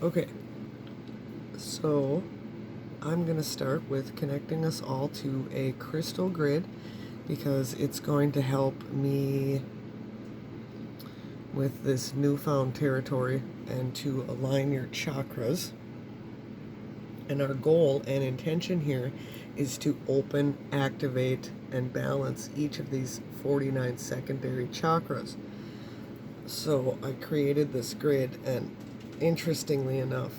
Okay, so I'm going to start with connecting us all to a crystal grid because it's going to help me with this newfound territory and to align your chakras. And our goal and intention here is to open, activate, and balance each of these 49 secondary chakras. So I created this grid, and interestingly enough,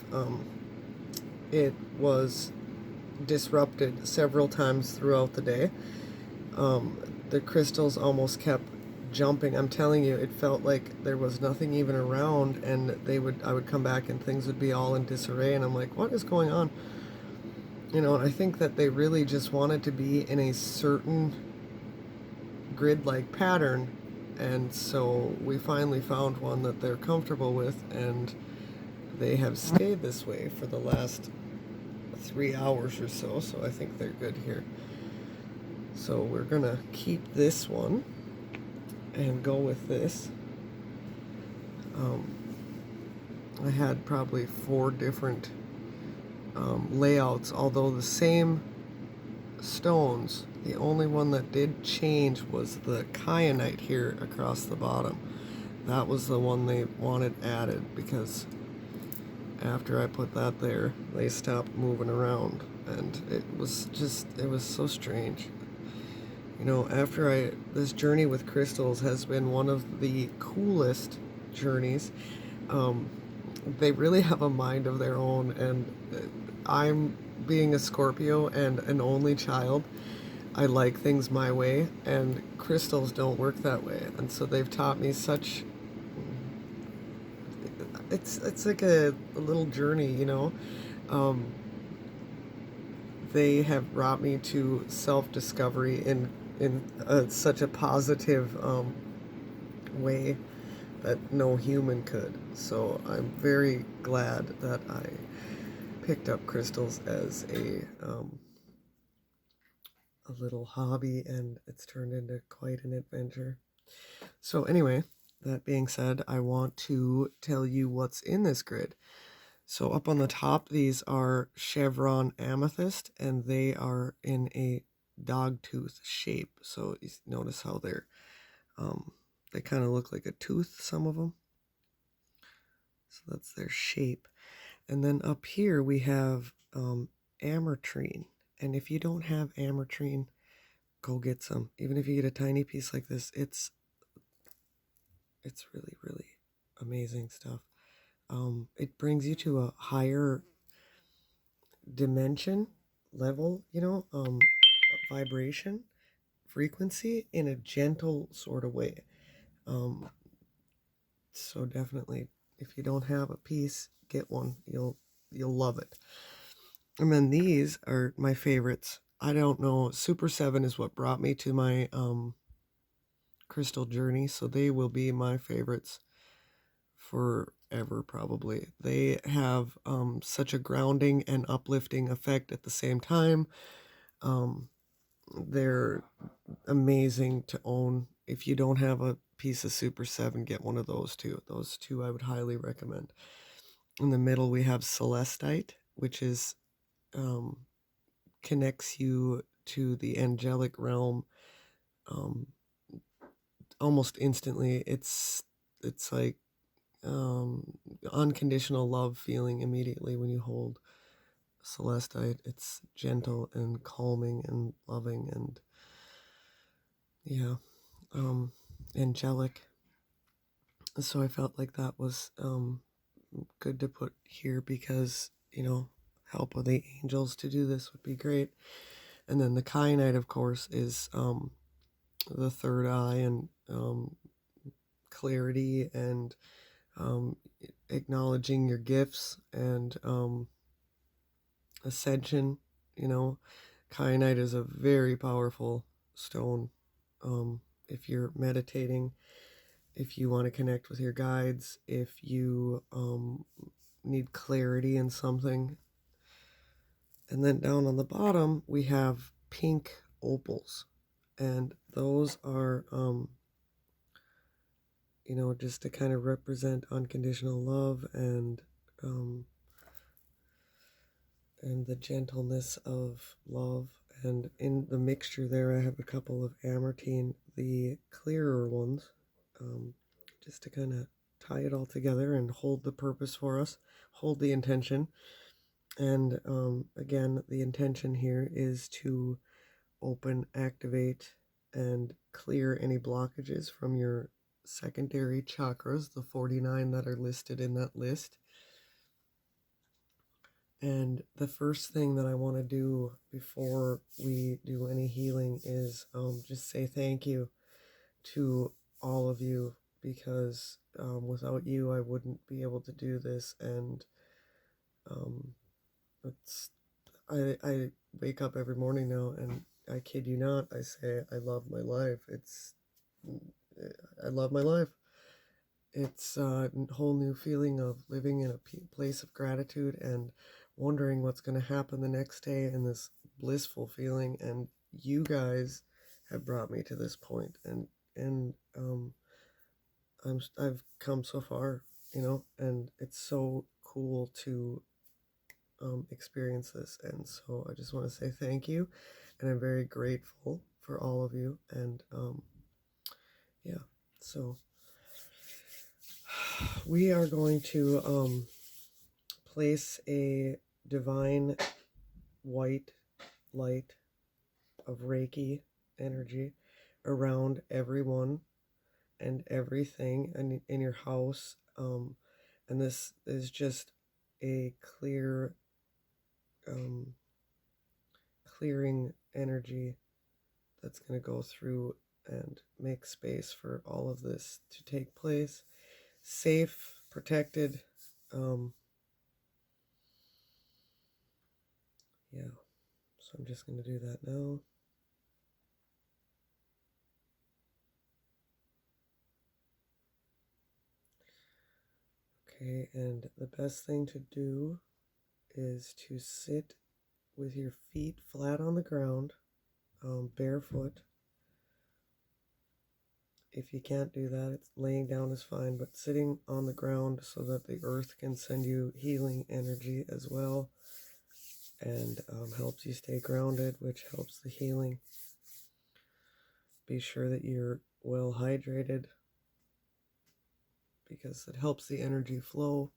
it was disrupted several times throughout the day. The crystals almost kept jumping. I'm telling you, it felt like there was nothing even around, and I would come back and things would be all in disarray, and I'm like, what is going on? And I think that they really just wanted to be in a certain grid-like pattern, and so we finally found one that they're comfortable with, and they have stayed this way for the last 3 hours or so, so I think they're good here. So we're gonna keep this one and go with this. I had probably 4 different layouts, although the same stones. The only one that did change was the kyanite here across the bottom. That was the one they wanted added because after I put that there, they stopped moving around, and it was so strange. This journey with crystals has been one of the coolest journeys. They really have a mind of their own, and I'm being a Scorpio and an only child. I like things my way, and crystals don't work that way, and so they've taught me such. It's like a little journey. Um, they have brought me to self-discovery in such a positive way that no human could. So I'm very glad that I picked up crystals as a little hobby, and it's turned into quite an adventure. So anyway, that being said, I want to tell you what's in this grid. So up on the top, these are chevron amethyst, and they are in a dog tooth shape. So you notice how they kind of look like a tooth, some of them. So that's their shape. And then up here we have ametrine. And if you don't have ametrine, go get some. Even if you get a tiny piece like this, it's really, really amazing stuff. It brings you to a higher dimension level, vibration, frequency in a gentle sort of way. So definitely, if you don't have a piece, get one. You'll love it. And then these are my favorites. I don't know. Super 7 is what brought me to my crystal journey, so they will be my favorites forever, probably. They have such a grounding and uplifting effect at the same time. They're amazing to own. If you don't have a piece of Super 7, get one of those two. Those two I would highly recommend. In the middle, we have Celestite, which is connects you to the angelic realm almost instantly. It's like unconditional love feeling immediately when you hold Celestite. It's gentle and calming and loving and angelic. So I felt like that was good to put here because help with the angels to do this would be great. And then the kyanite, of course, is the third eye and clarity and acknowledging your gifts and ascension. Kyanite is a very powerful stone. If you're meditating, if you want to connect with your guides, if you need clarity in something. And then down on the bottom, we have pink opals. And those are, just to kind of represent unconditional love and and the gentleness of love. And in the mixture there, I have a couple of amortine, the clearer ones, just to kind of tie it all together and hold the purpose for us, hold the intention. And again, the intention here is to open, activate, and clear any blockages from your secondary chakras, the 49 that are listed in that list. And the first thing that I want to do before we do any healing is just say thank you to all of you, because without you I wouldn't be able to do this. And um, it's I wake up every morning now, and I kid you not, I say I love my life. I love my life. It's a whole new feeling of living in a place of gratitude and wondering what's going to happen the next day, and this blissful feeling. And you guys have brought me to this point, and I've come so far, and it's so cool to experience this. And so I just want to say thank you, and I'm very grateful for all of you. And yeah, so we are going to place a divine white light of Reiki energy around everyone and everything in your house. And this is just a clearing energy that's going to go through and make space for all of this to take place. Safe, protected. Yeah, so I'm just going to do that now. Okay, and the best thing to do is to sit with your feet flat on the ground, barefoot. If you can't do that, it's laying down is fine, but sitting on the ground so that the earth can send you healing energy as well, and helps you stay grounded, which helps the healing. Be sure that you're well hydrated, because it helps the energy flow.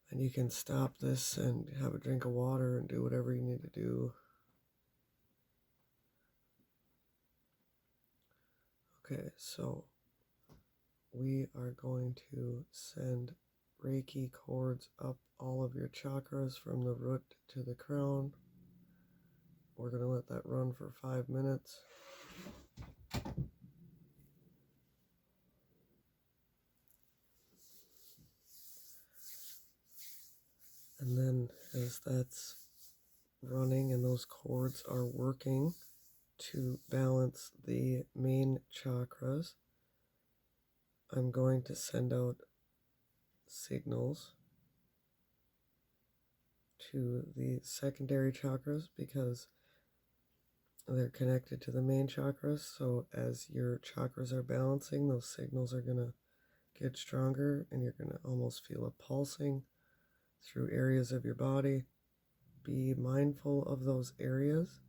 And you can stop this and have a drink of water and do whatever you need to do. Okay, so we are going to send Reiki cords up all of your chakras from the root to the crown. We're going to let that run for 5 minutes. And then as that's running and those cords are working to balance the main chakras, I'm going to send out signals to the secondary chakras, because they're connected to the main chakras. So as your chakras are balancing, those signals are going to get stronger, and you're going to almost feel a pulsing through areas of your body. Be mindful of those areas.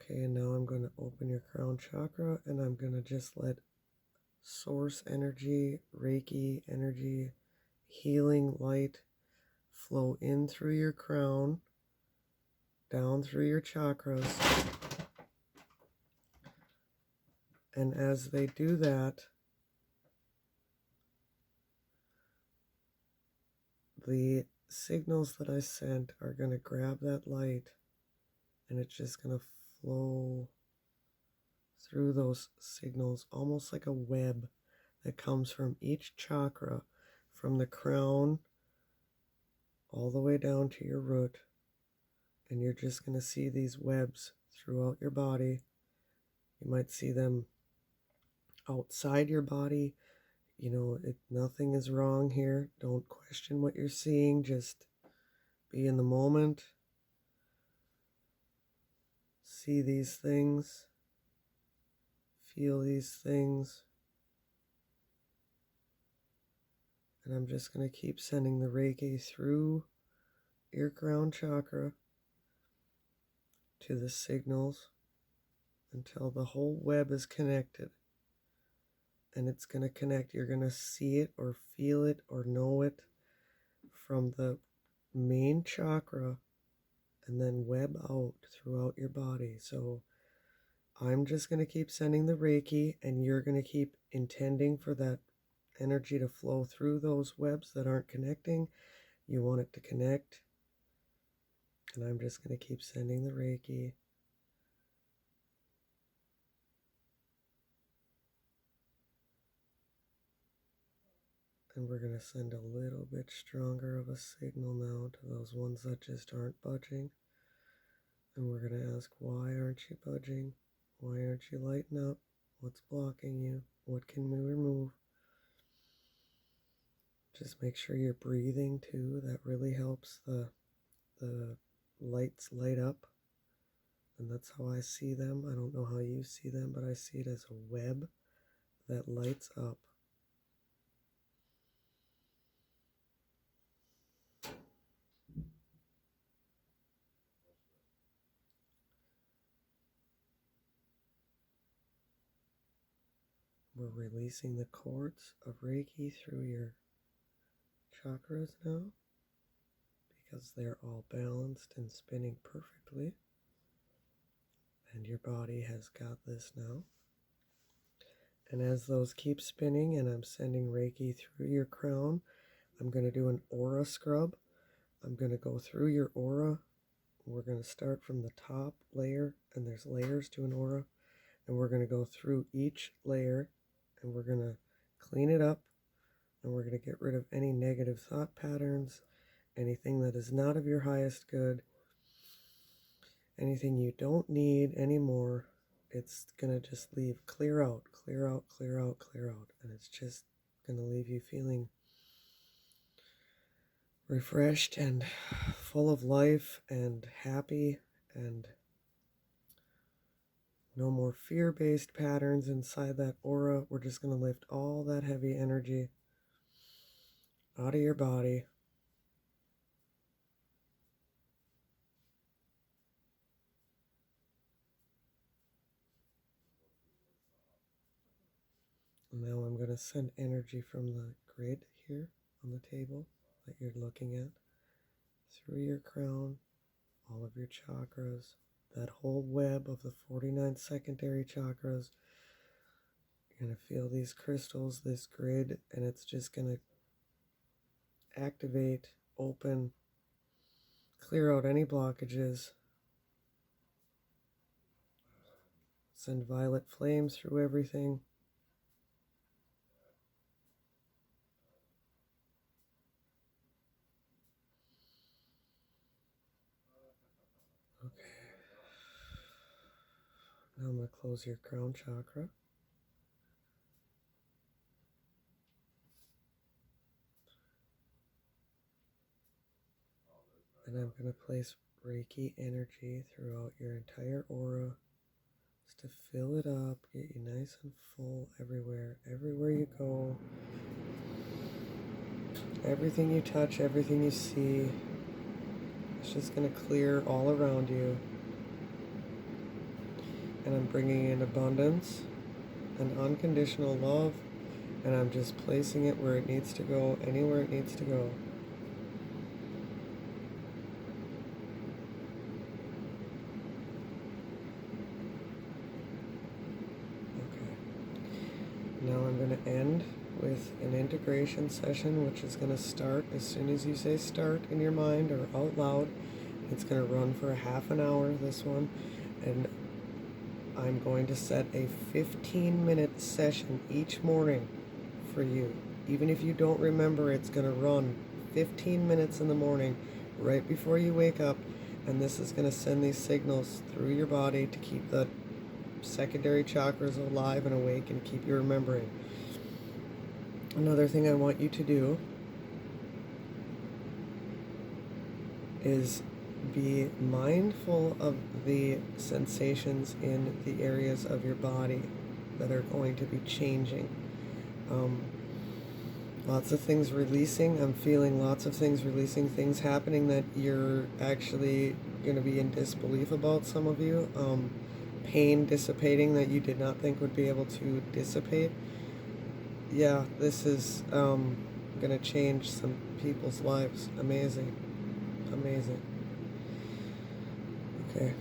Okay, and now I'm going to open your crown chakra, and I'm going to just let source energy, Reiki energy, healing light flow in through your crown, down through your chakras. And as they do that, the signals that I sent are going to grab that light, and it's just going to flow through those signals, almost like a web that comes from each chakra, from the crown all the way down to your root. And you're just going to see these webs throughout your body. You might see them outside your body. Nothing is wrong here. Don't question what you're seeing. Just be in the moment. see these things, feel these things. And I'm just going to keep sending the Reiki through your crown chakra to the signals until the whole web is connected. And it's going to connect. You're going to see it or feel it or know it from the main chakra and then web out throughout your body. So I'm just going to keep sending the Reiki, and you're going to keep intending for that energy to flow through those webs that aren't connecting. You want it to connect. And I'm just going to keep sending the Reiki. And we're going to send a little bit stronger of a signal now to those ones that just aren't budging. And we're going to ask, why aren't you budging? Why aren't you lighting up? What's blocking you? What can we remove? Just make sure you're breathing too. That really helps the lights light up. And that's how I see them. I don't know how you see them, but I see it as a web that lights up. We're releasing the cords of Reiki through your chakras now, because they're all balanced and spinning perfectly. And your body has got this now. And as those keep spinning and I'm sending Reiki through your crown, I'm going to do an aura scrub. I'm going to go through your aura. We're going to start from the top layer, and there's layers to an aura. And we're going to go through each layer, and we're going to clean it up, and we're going to get rid of any negative thought patterns, anything that is not of your highest good, anything you don't need anymore. It's going to just leave, clear out, clear out, clear out, clear out. And it's just going to leave you feeling refreshed and full of life and happy, and no more fear-based patterns inside that aura. We're just going to lift all that heavy energy out of your body. And now I'm going to send energy from the grid here on the table that you're looking at through your crown, all of your chakras, that whole web of the 49 secondary chakras. You're going to feel these crystals, this grid, and it's just going to activate, open, clear out any blockages. Send violet flames through everything. Okay. Now I'm going to close your crown chakra. And I'm going to place Reiki energy throughout your entire aura, just to fill it up, get you nice and full everywhere you go. Everything you touch, everything you see, it's just going to clear all around you. And I'm bringing in abundance and unconditional love, and I'm just placing it where it needs to go, anywhere it needs to go. Now I'm going to end with an integration session, which is going to start as soon as you say start in your mind or out loud. It's going to run for a half an hour, this one, and I'm going to set a 15-minute session each morning for you. Even if you don't remember, it's going to run 15 minutes in the morning right before you wake up, and this is going to send these signals through your body to keep the secondary chakras alive and awake and keep you remembering. Another thing I want you to do is be mindful of the sensations in the areas of your body that are going to be changing. Lots of things releasing. I'm feeling lots of things releasing, things happening that you're actually going to be in disbelief about, some of you. Pain dissipating that you did not think would be able to dissipate. Yeah, this is going to change some people's lives. Amazing. Amazing. Okay.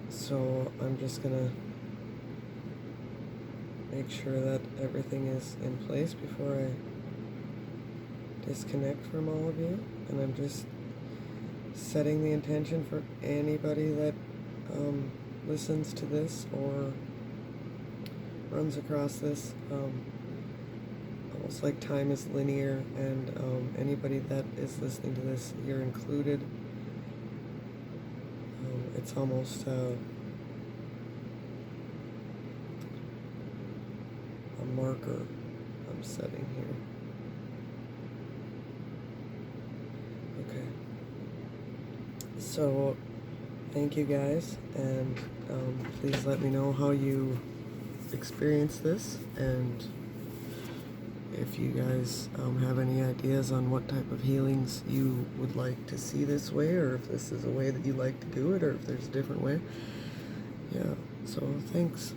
So I'm just going to make sure that everything is in place before I disconnect from all of you. And I'm just setting the intention for anybody that listens to this or runs across this. Almost like time is linear, and anybody that is listening to this, you're included. It's almost a marker I'm setting here. Okay. So, thank you guys, and please let me know how you experience this, and if you guys have any ideas on what type of healings you would like to see this way, or if this is a way that you like to do it, or if there's a different way. Yeah, so thanks.